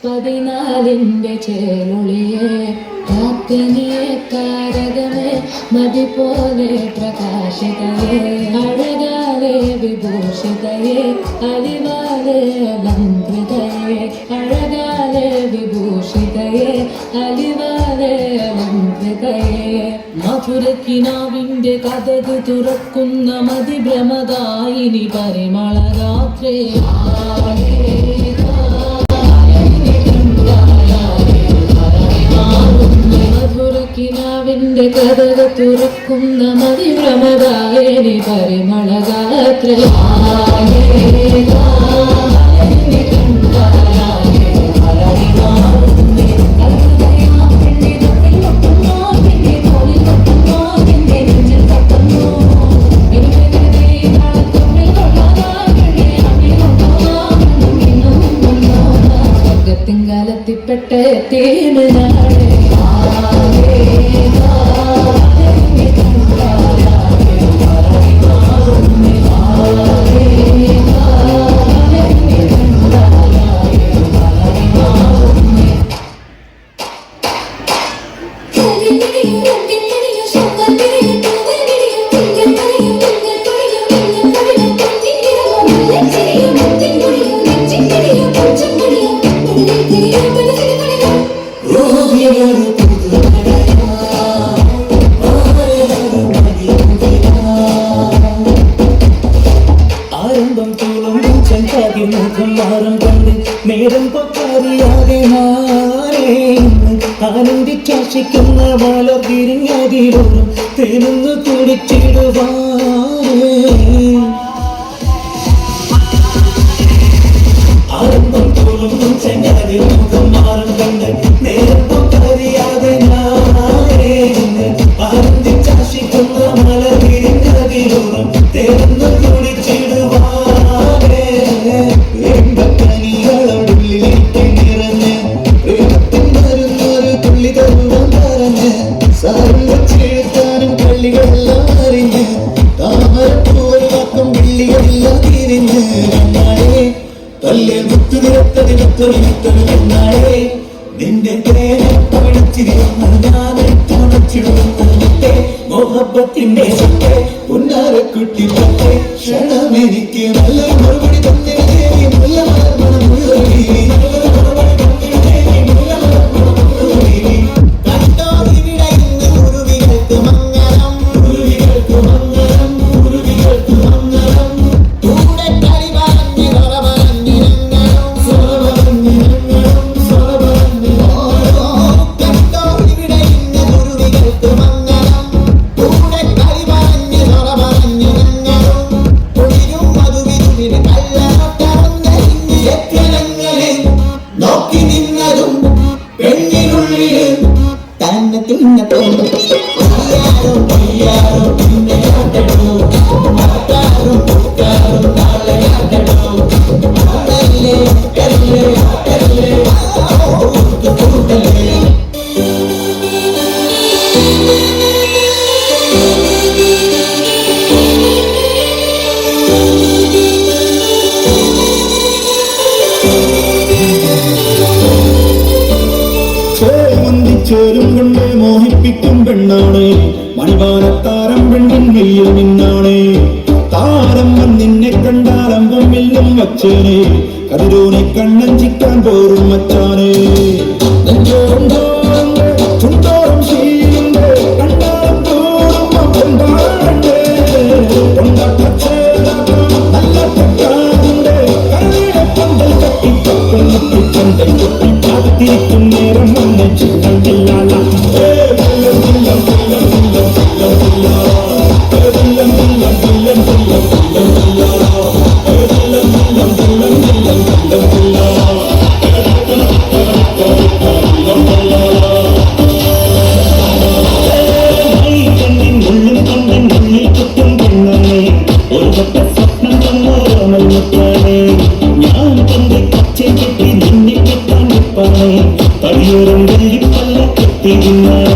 പതിനാലിൻ്റെ ചേലൊളിയെ കാക്കനിയെ താരകമേ മതി പോലെ പ്രകാശിതയെ അഴകാലെ വിഭൂഷിതയെ അലിവാലെ അലങ്കൃതയെ അഴകാലെ വിഭൂഷിതയെ അലിവാലെ അലങ്കൃതയെ മധുരക്കിനാവിൻ്റെ കഥക് തുറക്കുന്ന മതിഭ്രമദായിനി പരിമളരാത്രി മധുരക്കിനാവിൻ്റെ കഥക് തുറക്കുന്ന മതിഭ്രമദായിനി പരിമളരാത്രി ത്തിപ്പെട്ട തേനാളെ ആരംഭം തോളും ചെങ്കാതി മുഖം മാറും കണ്ട് നേരം പൊക്കാറിയാതെ ആനന്ദിച്ചാശിക്കുന്ന വളർ തിരിഞ്ഞതിലൂറും തേനൊന്ന് കുടിച്ചിടുവാനേ ആരംഭം തോളും ചെങ്കാതി മുഖം മാറും കണ്ട് നേരം പൊക്കാറിയാതെ ആനന്ദിച്ചാശിക്കുന്ന വളർ തിരിഞ്ഞതിലൂറും തേനൊന്ന് ും കള്ളികളെല്ലാം അറിഞ്ഞ് താമരപ്പൂവൊരുവാക്കും വിള്ളികളെല്ലാം തിരിഞ്ഞ് എന്നാളെ തല്ലിൽ മുത്തു നിരത്തതിനൊത്തൊരുമിത്തൊരുമെന്നാളെ നിന്റെ തേനപ്പവിടച്ചിരുന്ന ഞാനെത്തുണച്ചിടുന്നേ മോഹബത്തിന്റെ സത്തെ പുന്നാരക്കുട്ടി പത്തെ ക്ഷണമെനിക്ക് നല്ല മറുപടി തന്നെ നല്ല മലർമണം മുഴുവൻ ചേരും കൊണ്ട് മോഹിപ്പിക്കും പെണ്ണാണ് മണിവാനത്താരം പെണ്ണിൻ മെയ്യിൽ നിന്നാണ് താരം നിന്നെ കണ്ടാലമ്പം മില്ലും വച്ചേനെ കതിരൂനെ കണ്ണഞ്ചിക്കാൻ പോറും മച്ചാനെ ചുണ്ടോറും ശീലുണ്ട് കണ്ടാലും തോറും നല്ല പെട്ടാറുണ്ട് കരയുടെ പന്തൽ കട്ടി ചന്തൽ കൊട്ടി കാത്തിരിക്കും നേരം വന്ന് ചിന്തല്ലാല ഞാൻ തന്റെ കച്ചേ കെട്ടി നിന്നെ കെട്ടാൻ പണിയോരം വെള്ളിപ്പല്ല കെട്ടിരുന്ന